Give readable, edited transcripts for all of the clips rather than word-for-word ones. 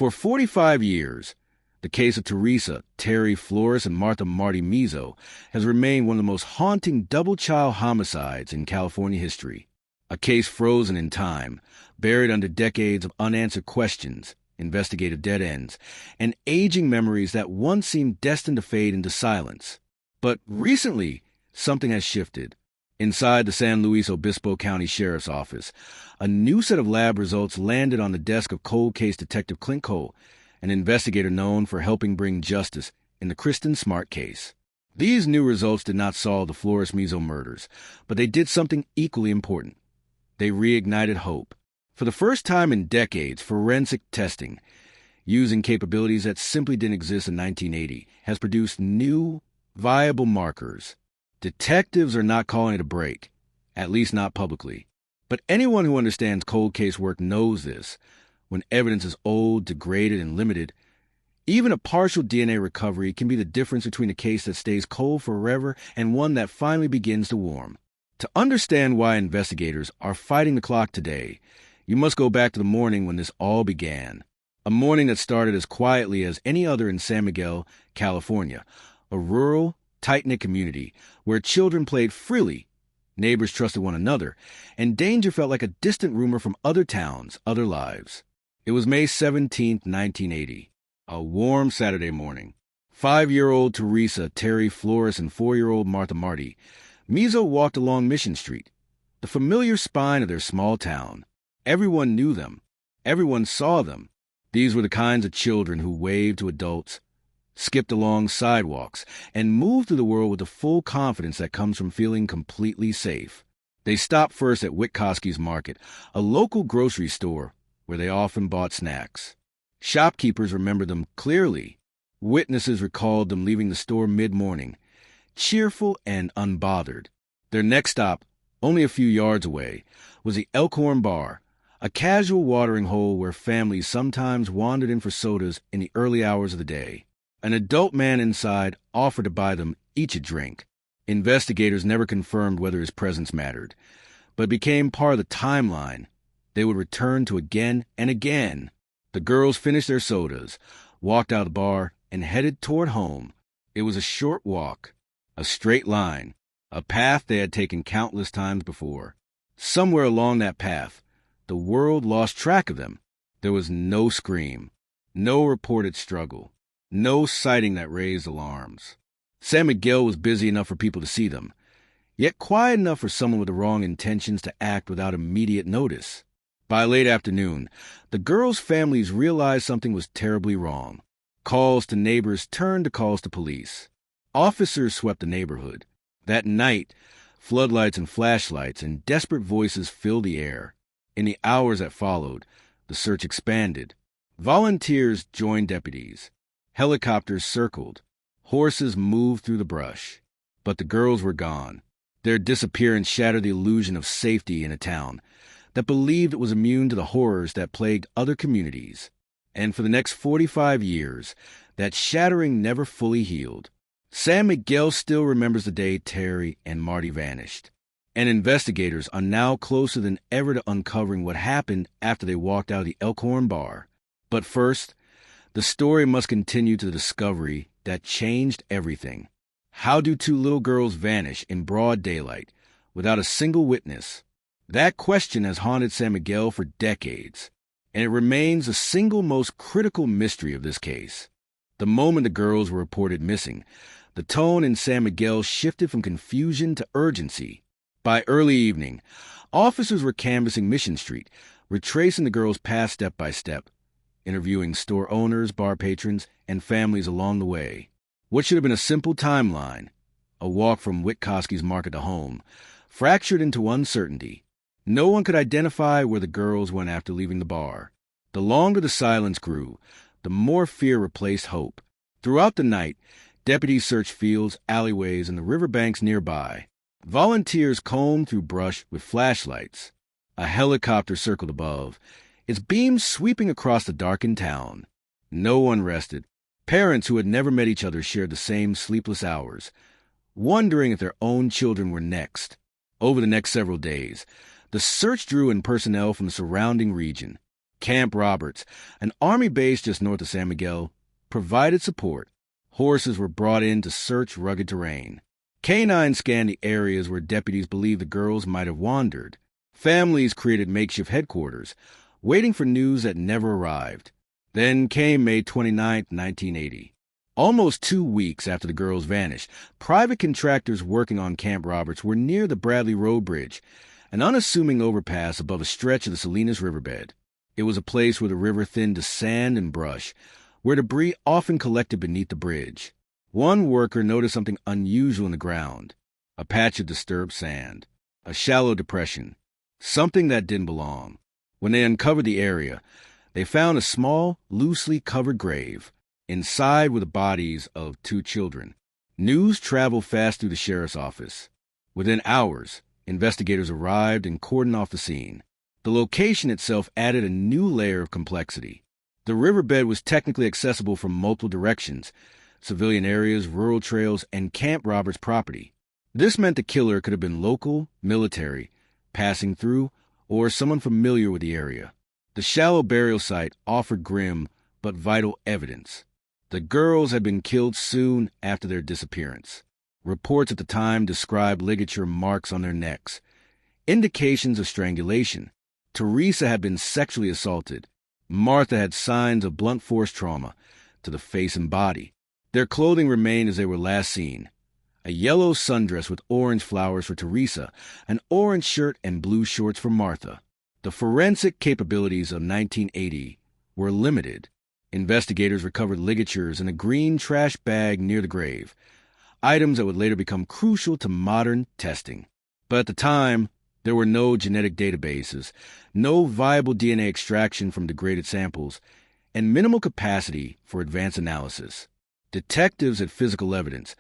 For 45 years, the case of Teresa, Terry, Flores, and Martha Marty Mezo has remained one of the most haunting double-child homicides in California history. A case frozen in time, buried under decades of unanswered questions, investigative dead ends, and aging memories that once seemed destined to fade into silence. But recently, something has shifted. Inside the San Luis Obispo County Sheriff's Office, a new set of lab results landed on the desk of cold case detective Clint Cole, an investigator known for helping bring justice in the Kristen Smart case. These new results did not solve the Flores Mezo murders, but they did something equally important. They reignited hope. For the first time in decades, forensic testing, using capabilities that simply didn't exist in 1980, has produced new, viable markers. Detectives are not calling it a break, at least not publicly. But anyone who understands cold case work knows this. When evidence is old, degraded, and limited, even a partial DNA recovery can be the difference between a case that stays cold forever and one that finally begins to warm. To understand why investigators are fighting the clock today, you must go back to the morning when this all began. A morning that started as quietly as any other in San Miguel, California, a rural, tight-knit community where children played freely, neighbors trusted one another, and danger felt like a distant rumor from other towns, other lives. It was May 17, 1980, a warm Saturday morning. 5-year-old Teresa, Terry, Flores, and 4-year-old Martha Marty Mezo walked along Mission Street, the familiar spine of their small town. Everyone knew them. Everyone saw them. These were the kinds of children who waved to adults, skipped along sidewalks, and moved through the world with the full confidence that comes from feeling completely safe. They stopped first at Witkowski's Market, a local grocery store where they often bought snacks. Shopkeepers remembered them clearly. Witnesses recalled them leaving the store mid-morning, cheerful and unbothered. Their next stop, only a few yards away, was the Elkhorn Bar, a casual watering hole where families sometimes wandered in for sodas in the early hours of the day. An adult man inside offered to buy them each a drink. Investigators never confirmed whether his presence mattered, but it became part of the timeline they would return to again and again. The girls finished their sodas, walked out of the bar, and headed toward home. It was a short walk, a straight line, a path they had taken countless times before. Somewhere along that path, the world lost track of them. There was no scream, no reported struggle, no sighting that raised alarms. San Miguel was busy enough for people to see them, yet quiet enough for someone with the wrong intentions to act without immediate notice. By late afternoon, the girls' families realized something was terribly wrong. Calls to neighbors turned to calls to police. Officers swept the neighborhood. That night, floodlights and flashlights and desperate voices filled the air. In the hours that followed, the search expanded. Volunteers joined deputies. Helicopters circled. Horses moved through the brush. But the girls were gone. Their disappearance shattered the illusion of safety in a town that believed it was immune to the horrors that plagued other communities. And for the next 45 years, that shattering never fully healed. San Miguel still remembers the day Terry and Marty vanished. And investigators are now closer than ever to uncovering what happened after they walked out of the Elkhorn Bar. But first, the story must continue to the discovery that changed everything. How do two little girls vanish in broad daylight without a single witness? That question has haunted San Miguel for decades, and it remains the single most critical mystery of this case. The moment the girls were reported missing, the tone in San Miguel shifted from confusion to urgency. By early evening, officers were canvassing Mission Street, retracing the girls' path step by step, interviewing store owners, bar patrons, and families along the way. What should have been a simple timeline, a walk from Witkowski's Market to home, fractured into uncertainty. No one could identify where the girls went after leaving the bar. The longer the silence grew, the more fear replaced hope. Throughout the night, deputies searched fields, alleyways, and the riverbanks nearby. Volunteers combed through brush with flashlights. A helicopter circled above, its beams sweeping across the darkened town. No one rested. Parents who had never met each other shared the same sleepless hours, wondering if their own children were next. Over the next several days, the search drew in personnel from the surrounding region. Camp Roberts, an army base just north of San Miguel, provided support. Horses were brought in to search rugged terrain. Canines scanned the areas where deputies believed the girls might have wandered. Families created makeshift headquarters, waiting for news that never arrived. Then came May 29, 1980. Almost 2 weeks after the girls vanished, private contractors working on Camp Roberts were near the Bradley Road Bridge, an unassuming overpass above a stretch of the Salinas riverbed. It was a place where the river thinned to sand and brush, where debris often collected beneath the bridge. One worker noticed something unusual in the ground, a patch of disturbed sand, a shallow depression, something that didn't belong. When they uncovered the area, they found a small, loosely covered grave. Inside were the bodies of 2 children. News traveled fast through the sheriff's office. Within hours, investigators arrived and cordoned off the scene. The location itself added a new layer of complexity. The riverbed was technically accessible from multiple directions: civilian areas, rural trails, and Camp Roberts property. This meant the killer could have been local, military, passing through, or someone familiar with the area. The shallow burial site offered grim but vital evidence. The girls had been killed soon after their disappearance. Reports at the time described ligature marks on their necks, indications of strangulation. Teresa had been sexually assaulted. Martha had signs of blunt force trauma to the face and body. Their clothing remained as they were last seen: a yellow sundress with orange flowers for Teresa, an orange shirt and blue shorts for Martha. The forensic capabilities of 1980 were limited. Investigators recovered ligatures in a green trash bag near the grave, items that would later become crucial to modern testing. But at the time, there were no genetic databases, no viable DNA extraction from degraded samples, and minimal capacity for advanced analysis. Detectives had physical evidence,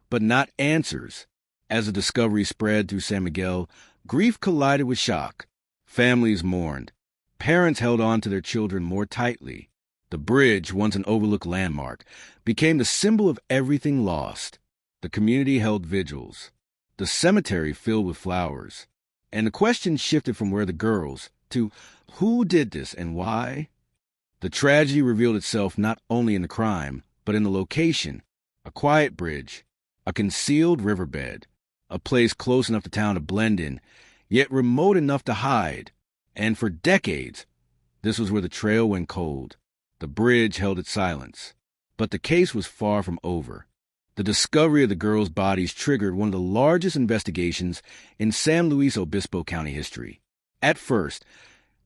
but not answers. As the discovery spread through San Miguel, grief collided with shock. Families mourned. Parents held on to their children more tightly. The bridge, once an overlooked landmark, became the symbol of everything lost. The community held vigils, the cemetery filled with flowers, and the question shifted from where the girls to who did this and why. The tragedy revealed itself not only in the crime, but in the location: a quiet bridge, a concealed riverbed, a place close enough to town to blend in, yet remote enough to hide. And for decades, this was where the trail went cold. The bridge held its silence. But the case was far from over. The discovery of the girls' bodies triggered one of the largest investigations in San Luis Obispo County history. At first,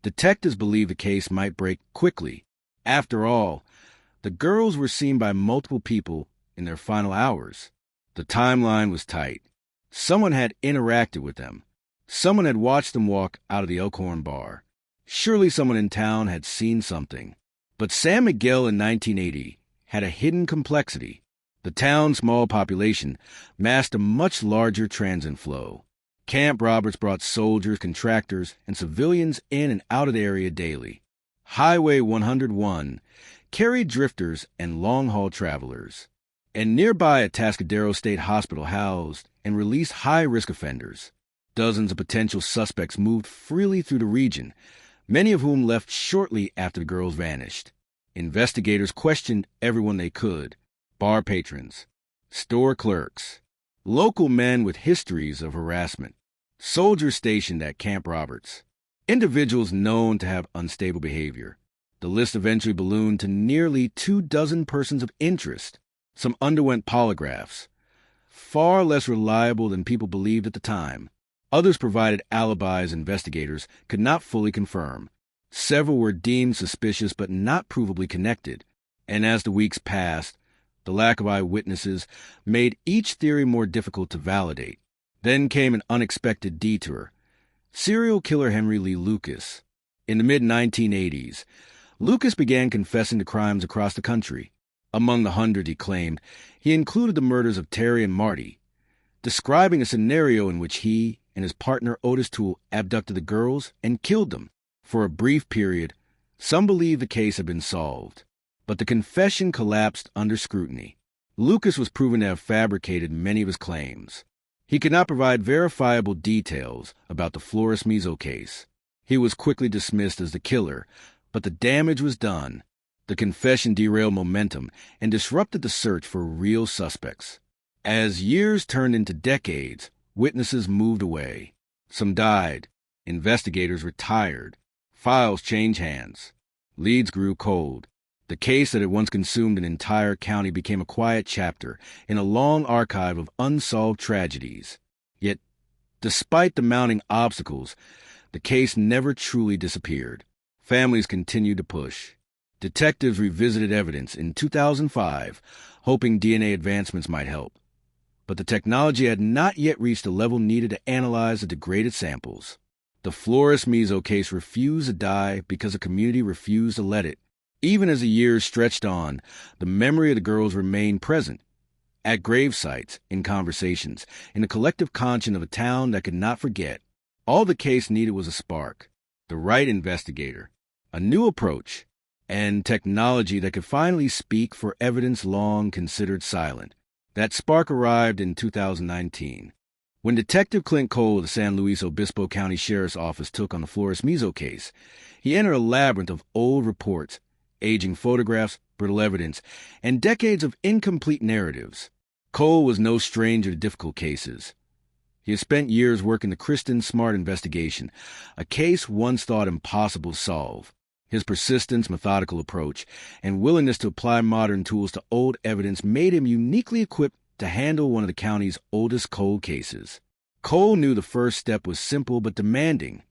detectives believed the case might break quickly. After all, the girls were seen by multiple people in their final hours. The timeline was tight. Someone had interacted with them. Someone had watched them walk out of the Elkhorn bar. Surely someone in town had seen something. But San Miguel in 1980 had a hidden complexity. The town's small population masked a much larger transit flow. Camp Roberts brought soldiers, contractors, and civilians in and out of the area daily. Highway 101 carried drifters and long-haul travelers. And nearby Atascadero State Hospital housed and released high-risk offenders. Dozens of potential suspects moved freely through the region, many of whom left shortly after the girls vanished. Investigators questioned everyone they could: bar patrons, store clerks, local men with histories of harassment, soldiers stationed at Camp Roberts, individuals known to have unstable behavior. The list eventually ballooned to nearly 24 persons of interest. Some underwent polygraphs, far less reliable than people believed at the time. Others provided alibis investigators could not fully confirm. Several were deemed suspicious but not provably connected. And as the weeks passed, the lack of eyewitnesses made each theory more difficult to validate. Then came an unexpected detour: serial killer Henry Lee Lucas. In the mid-1980s, Lucas began confessing to crimes across the country. Among the hundred he claimed, he included the murders of Terry and Marty, describing a scenario in which he and his partner Otis Toole abducted the girls and killed them. For a brief period, some believed the case had been solved, but the confession collapsed under scrutiny. Lucas was proven to have fabricated many of his claims. He could not provide verifiable details about the Flores Mezo case. He was quickly dismissed as the killer, But the damage was done. The confession derailed momentum and disrupted the search for real suspects. As years turned into decades, witnesses moved away. Some died. Investigators retired. Files changed hands. Leads grew cold. The case that had once consumed an entire county became a quiet chapter in a long archive of unsolved tragedies. Yet, despite the mounting obstacles, the case never truly disappeared. Families continued to push. Detectives revisited evidence in 2005, hoping DNA advancements might help. But the technology had not yet reached the level needed to analyze the degraded samples. The Flores Mezo case refused to die because the community refused to let it. Even as the years stretched on, the memory of the girls remained present. At grave sites, in conversations, in the collective conscience of a town that could not forget. All the case needed was a spark, the right investigator, a new approach, and technology that could finally speak for evidence long considered silent. That spark arrived in 2019. When Detective Clint Cole of the San Luis Obispo County Sheriff's Office took on the Flores Mezo case, he entered a labyrinth of old reports, aging photographs, brittle evidence, and decades of incomplete narratives. Cole was no stranger to difficult cases. He had spent years working the Kristen Smart investigation, a case once thought impossible to solve. His persistence, methodical approach, and willingness to apply modern tools to old evidence made him uniquely equipped to handle one of the county's oldest cold cases. Cole knew the first step was simple but demanding.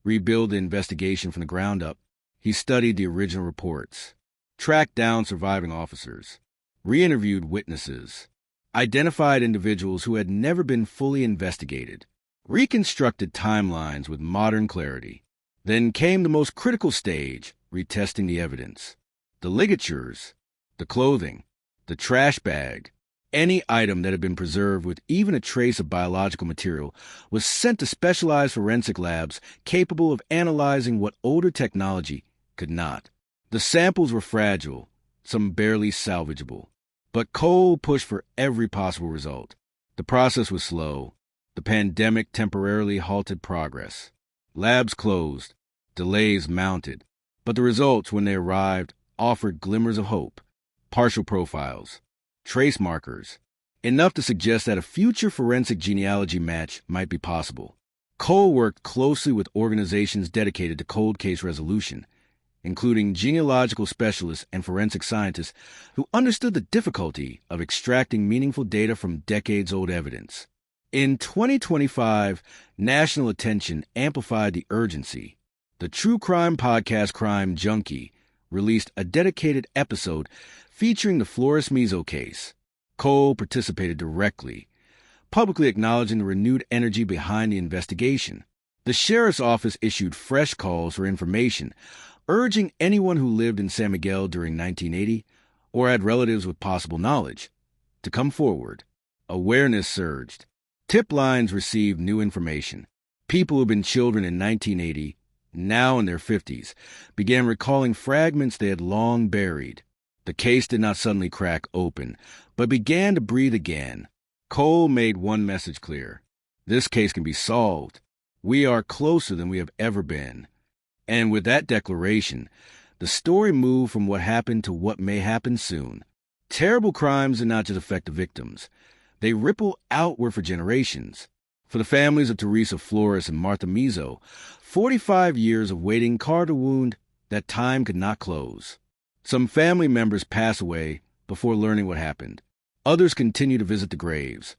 Rebuild the investigation from the ground up. He studied the original reports, tracked down surviving officers, re-interviewed witnesses, identified individuals who had never been fully investigated, reconstructed timelines with modern clarity. Then came the most critical stage, retesting the evidence. The ligatures, the clothing, the trash bag, any item that had been preserved with even a trace of biological material was sent to specialized forensic labs capable of analyzing what older technology could not. The samples were fragile, some barely salvageable. But Cole pushed for every possible result. The process was slow. The pandemic temporarily halted progress. Labs closed. Delays mounted. But the results, when they arrived, offered glimmers of hope. Partial profiles. Trace markers. Enough to suggest that a future forensic genealogy match might be possible. Cole worked closely with organizations dedicated to cold case resolution, including genealogical specialists and forensic scientists who understood the difficulty of extracting meaningful data from decades-old evidence. In 2025, national attention amplified the urgency. The true crime podcast Crime Junkie released a dedicated episode featuring the Flores Mezo case. Cole participated directly, publicly acknowledging the renewed energy behind the investigation. The sheriff's office issued fresh calls for information, urging anyone who lived in San Miguel during 1980 or had relatives with possible knowledge to come forward. Awareness surged. Tip lines received new information. People who had been children in 1980, now in their 50s, began recalling fragments they had long buried. The case did not suddenly crack open, but began to breathe again. Cole made one message clear. This case can be solved. We are closer than we have ever been. And with that declaration, the story moved from what happened to what may happen soon. Terrible crimes did not just affect the victims. They ripple outward for generations. For the families of Teresa Flores and Martha Mezo, 45 years of waiting carved a wound that time could not close. Some family members pass away before learning what happened. Others continue to visit the graves,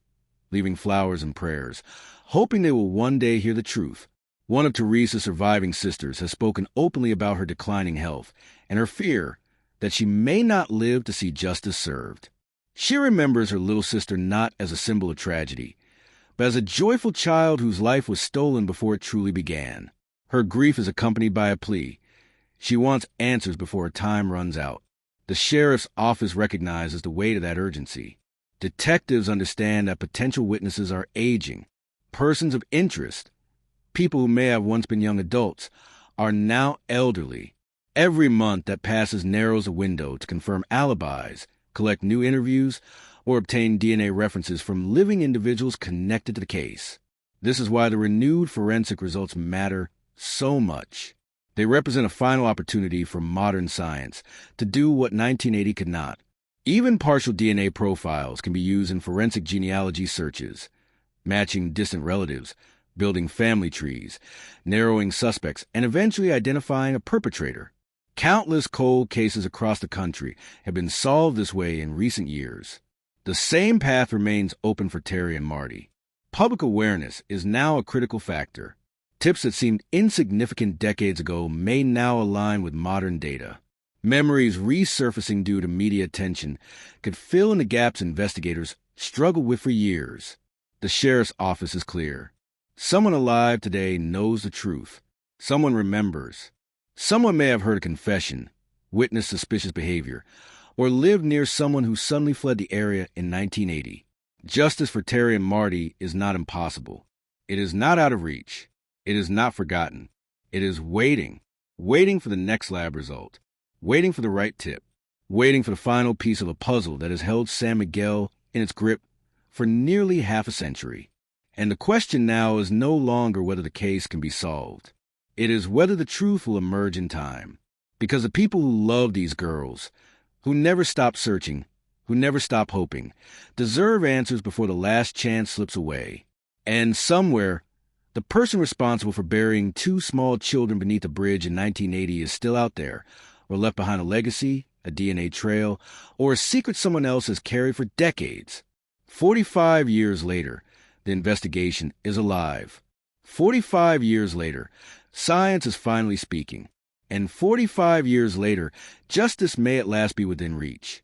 leaving flowers and prayers, hoping they will one day hear the truth. One of Teresa's surviving sisters has spoken openly about her declining health and her fear that she may not live to see justice served. She remembers her little sister not as a symbol of tragedy, but as a joyful child whose life was stolen before it truly began. Her grief is accompanied by a plea. She wants answers before her time runs out. The sheriff's office recognizes the weight of that urgency. Detectives understand that potential witnesses are aging. Persons of interest, people who may have once been young adults, are now elderly. Every month that passes narrows a window to confirm alibis, collect new interviews, or obtain DNA references from living individuals connected to the case. This is why the renewed forensic results matter so much. They represent a final opportunity for modern science to do what 1980 could not. Even partial DNA profiles can be used in forensic genealogy searches, matching distant relatives, building family trees, narrowing suspects, and eventually identifying a perpetrator. Countless cold cases across the country have been solved this way in recent years. The same path remains open for Terry and Marty. Public awareness is now a critical factor. Tips that seemed insignificant decades ago may now align with modern data. Memories resurfacing due to media attention could fill in the gaps investigators struggled with for years. The sheriff's office is clear. Someone alive today knows the truth. Someone remembers. Someone may have heard a confession, witnessed suspicious behavior, or lived near someone who suddenly fled the area in 1980. Justice for Terry and Marty is not impossible. It is not out of reach. It is not forgotten. It is waiting for the next lab result, waiting for the right tip, waiting for the final piece of a puzzle that has held San Miguel in its grip for nearly half a century. And the question now is no longer whether the case can be solved. It is whether the truth will emerge in time. Because the people who love these girls, who never stop searching, who never stop hoping, deserve answers before the last chance slips away. And somewhere, the person responsible for burying 2 small children beneath a bridge in 1980 is still out there, or left behind a legacy, a DNA trail, or a secret someone else has carried for decades. 45 years later, the investigation is alive. 45 years later, science is finally speaking. And 45 years later, justice may at last be within reach.